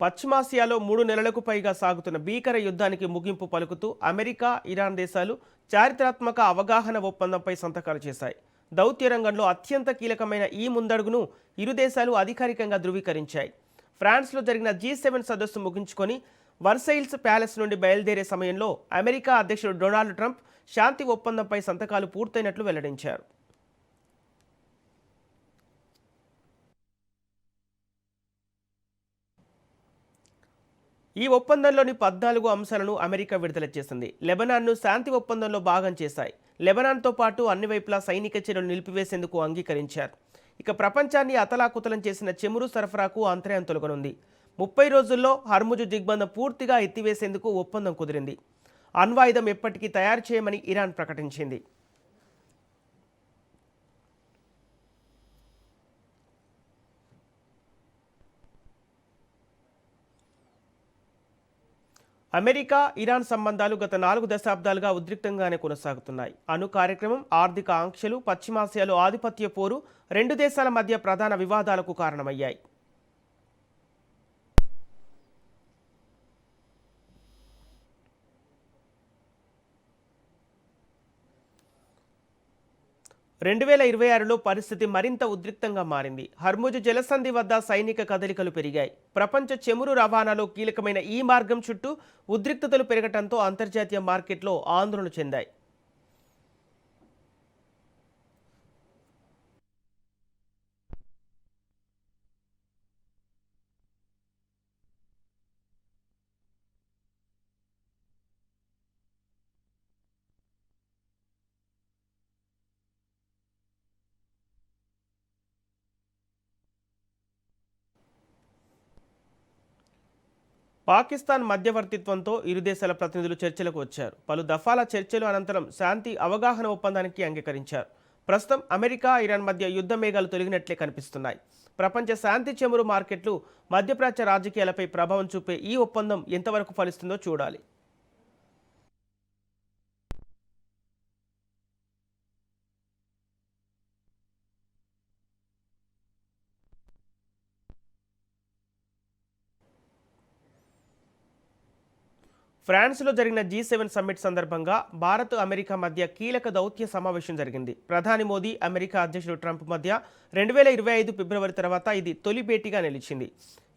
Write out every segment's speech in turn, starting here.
పశ్చిమాసియాలో 3 నెలలకు పైగా సాగుతున్న భీకర యుద్ధానికి ముగింపు పలుకుతూ అమెరికా, ఇరాన్ దేశాలు చారిత్రాత్మక అవగాహన ఒప్పందంపై సంతకాలు చేశాయి. దౌత్య రంగంలో అత్యంత కీలకమైన ఈ ముందడుగును ఇరు దేశాలు అధికారికంగా ధృవీకరించాయి. ఫ్రాన్స్లో జరిగిన G7 సదస్సు ముగించుకొని వర్సైల్స్ ప్యాలెస్ నుండి బయలుదేరే సమయంలో అమెరికా అధ్యక్షుడు డొనాల్డ్ ట్రంప్ శాంతి ఒప్పందంపై సంతకాలు పూర్తయినట్లు వెల్లడించారు. ఈ ఒప్పందంలోని 14 అంశాలను అమెరికా విడుదల చేసింది. లెబనాన్ను శాంతి ఒప్పందంలో భాగం చేశాయి. లెబనాన్తో పాటు అన్ని వైపులా సైనిక చర్యలు నిలిపివేసేందుకు అంగీకరించారు. ఇక ప్రపంచాన్ని అతలాకుతలం చేసిన చమురు సరఫరాకు అంతరాయం తొలగనుంది. 30 రోజుల్లో హర్ముజు దిగ్బంధం పూర్తిగా ఎత్తివేసేందుకు ఒప్పందం కుదిరింది. అణ్వాయుధం ఎప్పటికీ తయారు చేయమని ఇరాన్ ప్రకటించింది. అమెరికా, ఇరాన్ సంబంధాలు గత 4 దశాబ్దాలుగా ఉద్రిక్తంగానే కొనసాగుతున్నాయి. అణు కార్యక్రమం, ఆర్థిక ఆంక్షలు, పశ్చిమాసియాలో ఆధిపత్య పోరు రెండు దేశాల మధ్య ప్రధాన వివాదాలకు కారణమయ్యాయి. రెండు 2026లో పరిస్థితి మరింత ఉద్రిక్తంగా మారింది. హర్ముజు జలసంధి వద్ద సైనిక కదలికలు పెరిగాయి. ప్రపంచ చమురు రవాణాలో కీలకమైన ఈ మార్గం చుట్టూ ఉద్రిక్తతలు పెరగడంతో అంతర్జాతీయ మార్కెట్లో ఆందోళన చెందాయి. పాకిస్తాన్ మధ్యవర్తిత్వంతో ఇరు దేశాల ప్రతినిధులు చర్చలకు వచ్చారు. పలు దఫాల చర్చలు అనంతరం శాంతి అవగాహన ఒప్పందానికి అంగీకరించారు. ప్రస్తుతం అమెరికా, ఇరాన్ మధ్య యుద్ధ మేఘాలు తొలగినట్లే కనిపిస్తున్నాయి. ప్రపంచ శాంతి చమురు మార్కెట్లు, మధ్యప్రాచ్య రాజకీయాలపై ప్రభావం చూపే ఈ ఒప్పందం ఎంతవరకు ఫలిస్తుందో చూడాలి. ఫ్రాన్స్లో జరిగిన G7 సమ్మిట్ సందర్భంగా భారత్, అమెరికా మధ్య కీలక దౌత్య సమావేశం జరిగింది. ప్రధాని మోదీ, అమెరికా అధ్యక్షుడు ట్రంప్ మధ్య 2025 ఫిబ్రవరి తర్వాత ఇది తొలి భేటీగా నిలిచింది.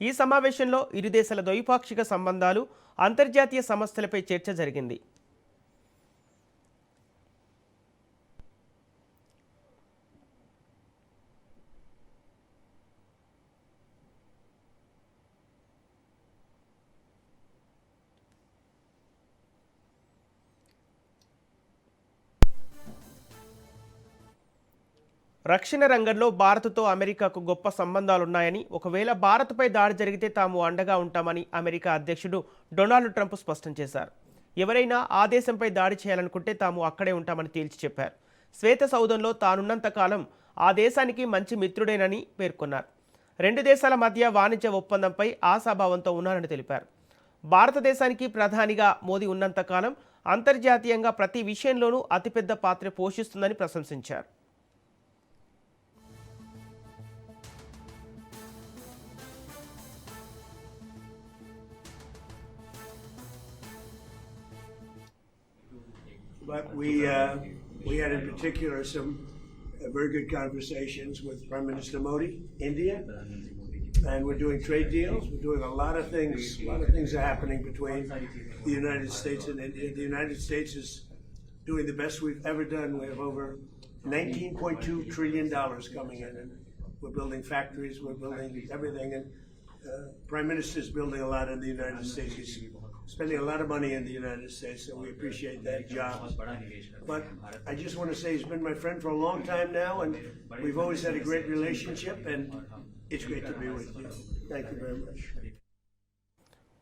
ఈ సమావేశంలో ఇరు దేశాల ద్వైపాక్షిక సంబంధాలు, అంతర్జాతీయ సమస్యలపై చర్చ జరిగింది. రక్షణ రంగంలో భారత్తో అమెరికాకు గొప్ప సంబంధాలున్నాయని, ఒకవేళ భారత్పై దాడి జరిగితే తాము అండగా ఉంటామని అమెరికా అధ్యక్షుడు డొనాల్డ్ ట్రంప్ స్పష్టం చేశారు. ఎవరైనా ఆ దేశంపై దాడి చేయాలనుకుంటే తాము అక్కడే ఉంటామని తేల్చి చెప్పారు. శ్వేత సౌధంలో తానున్నంత కాలం ఆ దేశానికి మంచి మిత్రుడేనని పేర్కొన్నారు. రెండు దేశాల మధ్య వాణిజ్య ఒప్పందంపై ఆశాభావంతో ఉన్నారని తెలిపారు. భారతదేశానికి ప్రధానిగా మోదీ ఉన్నంత కాలం అంతర్జాతీయంగా ప్రతి విషయంలోనూ అతిపెద్ద పాత్ర పోషిస్తుందని ప్రశంసించారు. But we had in particular some very good conversations with Prime Minister Modi, India, and we're doing trade deals. We're doing a lot of things. A lot of things are happening between the United States and India. The United States is doing the best we've ever done. We have over $19.2 trillion coming in, and we're building factories. We're building everything, and Prime Minister is building a lot in the United States. He's spending a lot of money in the United States, and we appreciate that job. But I just want to say he's been my friend for a long time now, and we've always had a great relationship, and it's great to be with you. Thank you very much.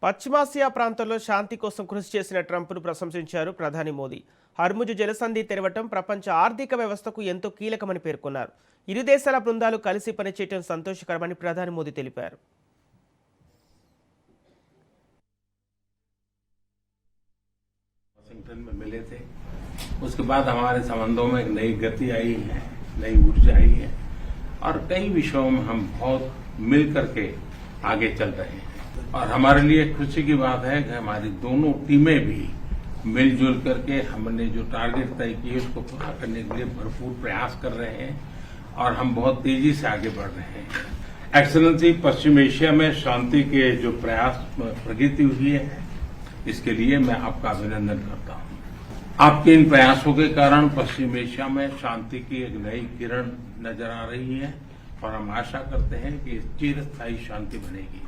పశ్చిమాసియా ప్రాంతంలో శాంతి కోసం కృషి చేసిన ట్రంప్ను ప్రశంసించారు ప్రధాని మోదీ. హర్ముజు జలసంధి తెరవటం ప్రపంచ ఆర్థిక వ్యవస్థకు ఎంతో కీలకమని పేర్కొన్నారు. ఇరు దేశాల బృందాలు కలిసి పనిచేయడం సంతోషకరమని ప్రధాని మోదీ తెలిపారు. में मिले थे, उसके बाद हमारे संबंधों में एक नई गति आई है, नई ऊर्जा आई है और कई विषयों में हम बहुत मिल करके आगे चल रहे हैं. और हमारे लिए खुशी की बात है कि हमारी दोनों टीमें भी मिलजुल करके हमने जो टारगेट तय किए उसको पूरा करने के लिए भरपूर प्रयास कर रहे हैं और हम बहुत तेजी से आगे बढ़ रहे हैं। एक्सेलेंसी, पश्चिम एशिया में शांति के जो प्रयास प्रगति हुई है, इसके लिए मैं आपका अभिनंदन करता हूं। आपके इन प्रयासों के कारण पश्चिम एशिया में शांति की एक नई किरण नजर आ रही है और हम आशा करते हैं कि चिरस्थायी शांति बनेगी।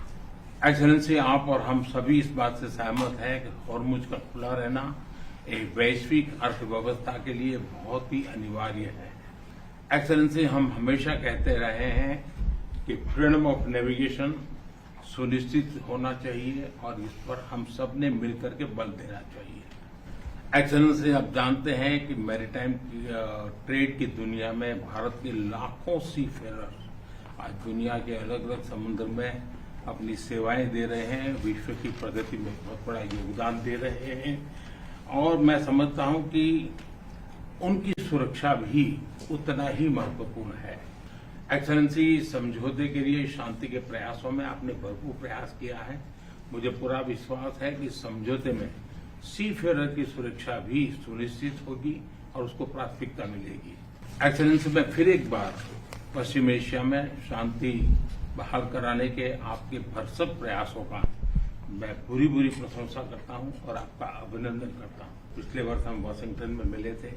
एक्सेलेंसी, आप और हम सभी इस बात से सहमत हैं कि हॉर्मुज का खुला रहना एक वैश्विक अर्थव्यवस्था के लिए बहुत ही अनिवार्य है। एक्सेलेंसी, हम हमेशा कहते रहे हैं कि फ्रीडम ऑफ नेविगेशन सुनिश्चित होना चाहिए और इस पर हम सब ने मिलकर के बल देना चाहिए। एक्सेलेंसी, आप जानते हैं कि मैरीटाइम ट्रेड की दुनिया में भारत के लाखों सी फेरर्स आज दुनिया के अलग अलग समुद्र में अपनी सेवाएं दे रहे हैं, विश्व की प्रगति में बहुत बड़ा योगदान दे रहे हैं और मैं समझता हूं कि उनकी सुरक्षा भी उतना ही महत्वपूर्ण है। एक्सेलेंसी, समझौते के लिए शांति के प्रयासों में आपने भरपूर प्रयास किया है। मुझे पूरा विश्वास है कि समझौते में सी फेरर की सुरक्षा भी सुनिश्चित होगी और उसको प्राथमिकता मिलेगी। एक्सेलेंसी, मैं फिर एक बार पश्चिम एशिया में शांति बहाल कराने के आपके भरसक प्रयासों का मैं पूरी प्रशंसा करता हूं और आपका अभिनंदन करता हूं। पिछले वर्ष हम वाशिंगटन में मिले थे।